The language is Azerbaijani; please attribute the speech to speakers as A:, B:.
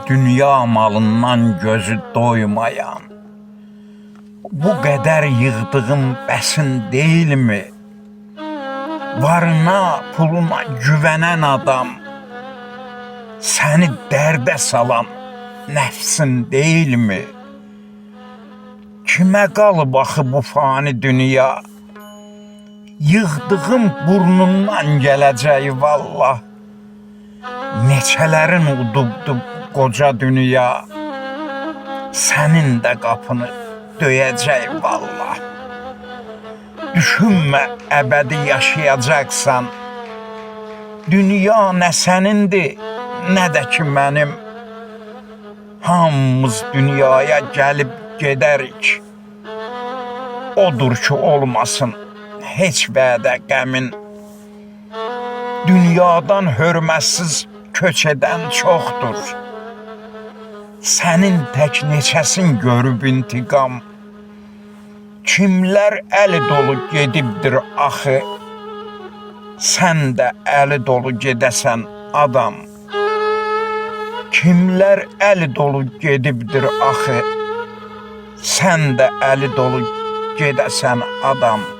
A: dünya malından gözü doymayan, bu qədər yığdığım bəsin deyilmi? Varına, puluna güvənən adam, səni dərdə salan nəfsin deyilmi? Kimə qalıb axı bu fani dünya? Yığdığım burnundan gələcək vallah. Neçələrin udubdu qoca dünya, sənin də qapını döyəcək vallah. Düşünmə əbədi yaşayacaqsan, dünya nə sənindir, nə də ki mənim. Hamımız dünyaya gəlib gedərik, odur ki olmasın heç vədə qəmin. Dünyadan hörmətsiz köç edən çoxdur, sənin tək neçəsin görüb intiqam. Kimlər əli dolu gedibdir axı, sən də əli dolu gedəsən adam. Kimlər əli dolu gedibdir axı, sən də əli dolu gedəsən adam.